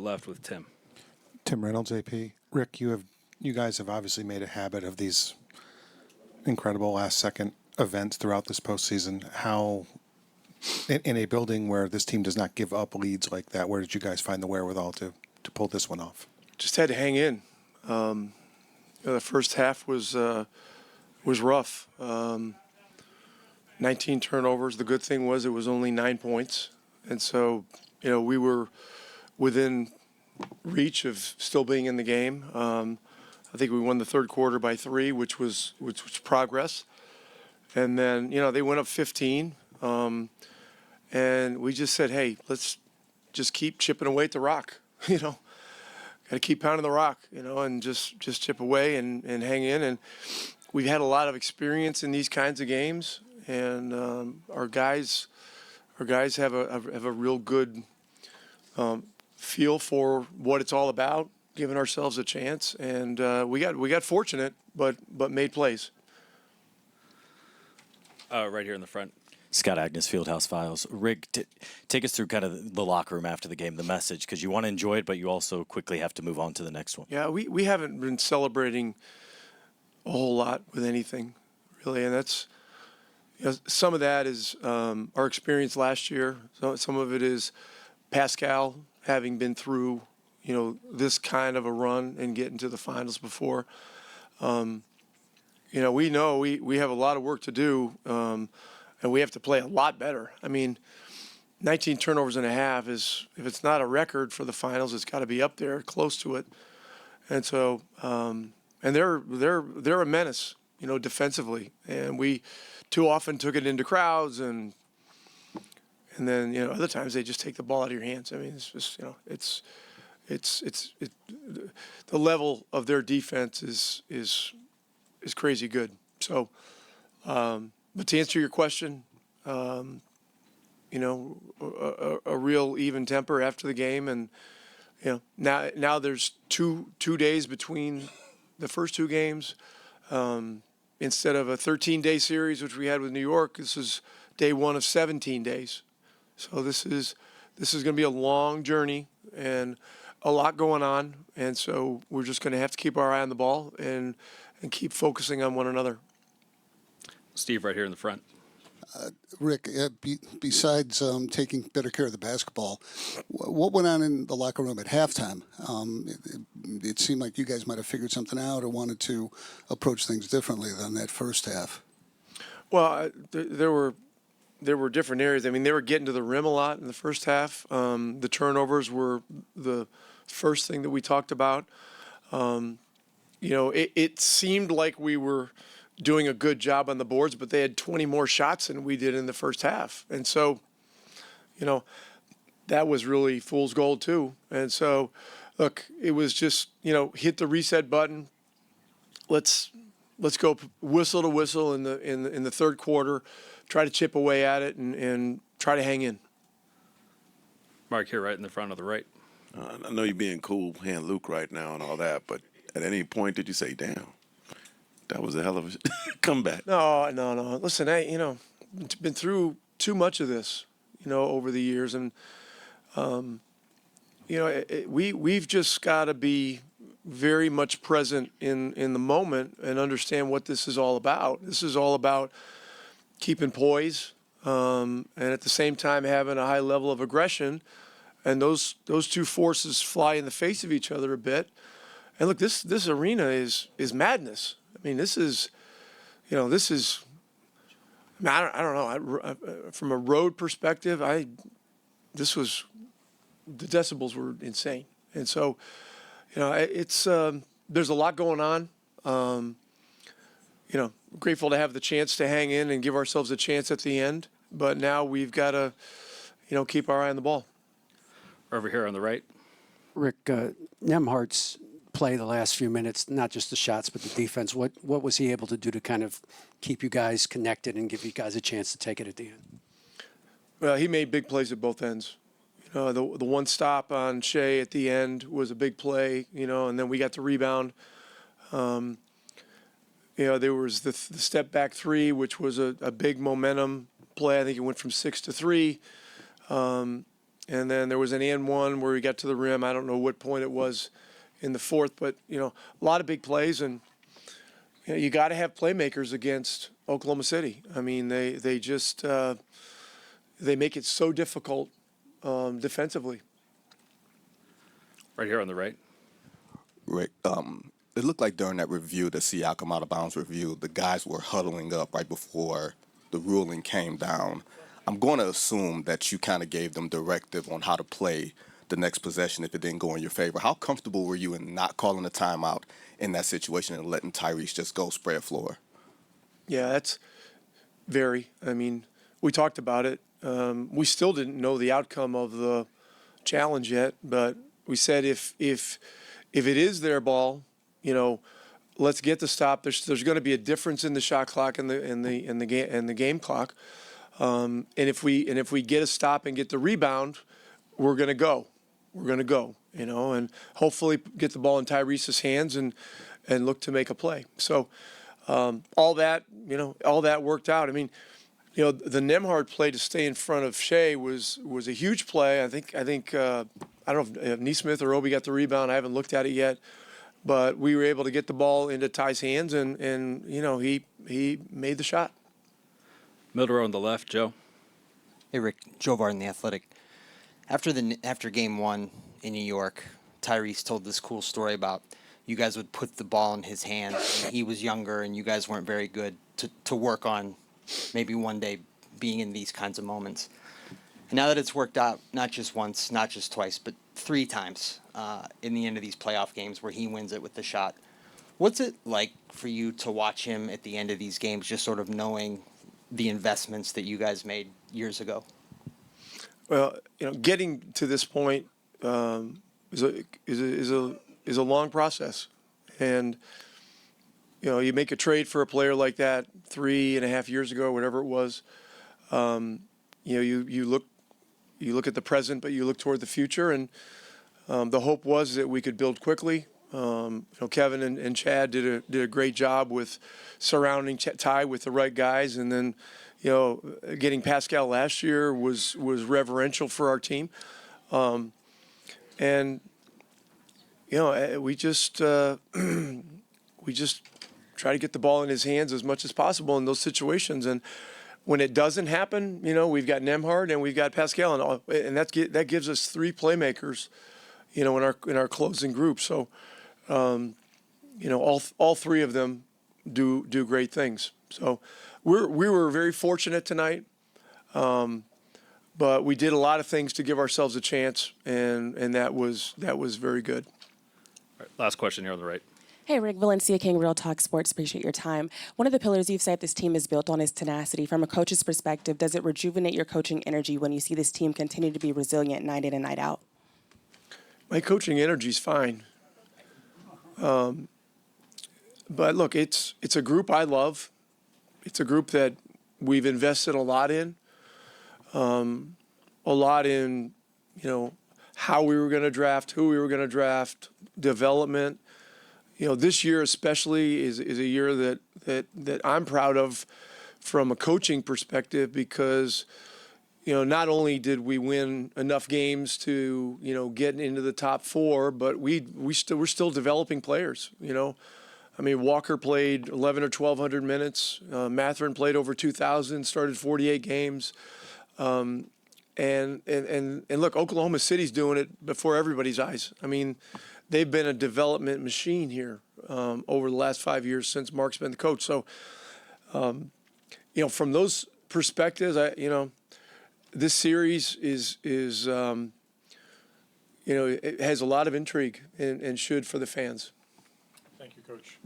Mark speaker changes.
Speaker 1: left with Tim.
Speaker 2: Tim Reynolds, AP. Rick, you guys have obviously made a habit of these incredible last-second events throughout this postseason. How, in a building where this team does not give up leads like that, where did you guys find the wherewithal to pull this one off?
Speaker 3: Just had to hang in. The first half was rough. 19 turnovers. The good thing was it was only 9 points. And so, we were within reach of still being in the game. I think we won the third quarter by 3, which was progress. And then, they went up 15. And we just said, hey, let's just keep chipping away at the rock, Got to keep pounding the rock, and just chip away and hang in. And we've had a lot of experience in these kinds of games. And our guys have a real good feel for what it's all about, giving ourselves a chance, and we got fortunate, but made plays.
Speaker 1: Right here in the front.
Speaker 4: Scott Agnes, Fieldhouse Files. Rick, take us through kind of the locker room after the game, the message, because you want to enjoy it, but you also quickly have to move on to the next one.
Speaker 3: Yeah, we haven't been celebrating a whole lot with anything, really, and that's some of that is our experience last year. So some of it is Pascal having been through, this kind of a run and getting to the finals before. We know we have a lot of work to do, and we have to play a lot better. I mean, 19 turnovers and a half is, if it's not a record for the finals, it's got to be up there, close to it. And so, and they're a menace, defensively, and we too often took it into crowds, and then other times they just take the ball out of your hands. I mean, it's just it's the level of their defense is crazy good. So, but to answer your question, a real even temper after the game, and now there's two days between the first two games. Instead of a 13-day series, which we had with New York, this is day 1 of 17 days. So this is going to be a long journey and a lot going on. And so we're just going to have to keep our eye on the ball and keep focusing on one another.
Speaker 1: Steve, right here in the front.
Speaker 5: Rick, besides taking better care of the basketball, what went on in the locker room at halftime? It seemed like you guys might have figured something out or wanted to approach things differently than that first half.
Speaker 3: Well, there were different areas. I mean, they were getting to the rim a lot in the first half. The turnovers were the first thing that we talked about. It seemed like we were doing a good job on the boards, but they had 20 more shots than we did in the first half. And so, that was really fool's gold too. And so, look, it was just, hit the reset button. Let's go whistle to whistle in the third quarter, try to chip away at it and try to hang in.
Speaker 1: Mark here right in the front of the right.
Speaker 6: I know you're being cool, hand Luke right now and all that, but at any point did you say, damn, that was a hell of a comeback?
Speaker 3: No. Listen, been through too much of this, over the years. And, we've just got to be very much present in the moment and understand what this is all about. This is all about keeping poise and at the same time having a high level of aggression. And those two forces fly in the face of each other a bit. And look, this arena is madness. I mean, this is, I don't know. From a road perspective, the decibels were insane. And so, it's there's a lot going on. Grateful to have the chance to hang in and give ourselves a chance at the end. But now we've got to, keep our eye on the ball.
Speaker 1: Over here on the right.
Speaker 7: Rick, Nembhard's play the last few minutes, not just the shots, but the defense. What was he able to do to kind of keep you guys connected and give you guys a chance to take it at the end?
Speaker 3: Well, he made big plays at both ends. The one stop on Shea at the end was a big play, and then we got the rebound. There was the step back three, which was a big momentum play. I think it went from 6 to 3. and then there was an and one where he got to the rim. I don't know what point it was in the fourth, but a lot of big plays, and you got to have playmakers against Oklahoma City. I mean, they just they make it so difficult defensively.
Speaker 1: Right here on the right.
Speaker 8: Rick, it looked like during that review, the Siakam out of bounds review, the guys were huddling up right before the ruling came down. I'm going to assume that you kind of gave them directive on how to play the next possession if it didn't go in your favor. How comfortable were you in not calling a timeout in that situation and letting Tyrese just go spread floor?
Speaker 3: Yeah, that's very. I mean, we talked about it. We still didn't know the outcome of the challenge yet, but we said if it is their ball, let's get the stop. There's going to be a difference in the shot clock and the game clock. And if we get a stop and get the rebound, we're going to go. And hopefully get the ball in Tyrese's hands and look to make a play. So all that worked out. I mean, the Nembhard play to stay in front of Shea was a huge play. I think I don't know if Neesmith or Obi got the rebound. I haven't looked at it yet, but we were able to get the ball into Ty's hands, and he made the shot.
Speaker 1: Middle row on the left, Joe.
Speaker 9: Hey, Rick. Joe Varden, The Athletic. After game one in New York, Tyrese told this cool story about you guys would put the ball in his hands, and he was younger, and you guys weren't very good to work on maybe one day being in these kinds of moments. And now that it's worked out, not just once, not just twice, but 3 times in the end of these playoff games where he wins it with the shot, what's it like for you to watch him at the end of these games, just sort of knowing the investments that you guys made years ago?
Speaker 3: Well, getting to this point is a long process, and you make a trade for a player like that 3.5 years ago, whatever it was. You look at the present, but you look toward the future, and the hope was that we could build quickly. Kevin and Chad did a great job with surrounding Ty with the right guys, and then getting Pascal last year was reverential for our team, and we just try to get the ball in his hands as much as possible in those situations. And when it doesn't happen, we've got Nembhard and we've got Pascal, and that gives us 3 playmakers, in our closing group. So, all 3 of them do great things. So we were very fortunate tonight, but we did a lot of things to give ourselves a chance, and that was very good.
Speaker 1: All right, last question here on the right.
Speaker 10: Hey, Rick, Valencia King, Real Talk Sports. Appreciate your time. One of the pillars you've said this team is built on is tenacity. From a coach's perspective, does it rejuvenate your coaching energy when you see this team continue to be resilient night in and night out?
Speaker 3: My coaching energy is fine. But look, it's a group I love. It's a group that we've invested a lot in. How we were going to draft, who we were going to draft, development. This year especially is a year that I'm proud of from a coaching perspective, because not only did we win enough games to get into the top 4, but we're still developing players. I mean, Walker played 1,100 or 1,200 minutes. Mathurin played over 2,000, started 48 games. And look, Oklahoma City's doing it before everybody's eyes. I mean, they've been a development machine here over the last 5 years since Mark's been the coach. So, from those perspectives, this series is it has a lot of intrigue and should for the fans.
Speaker 2: Thank you, Coach.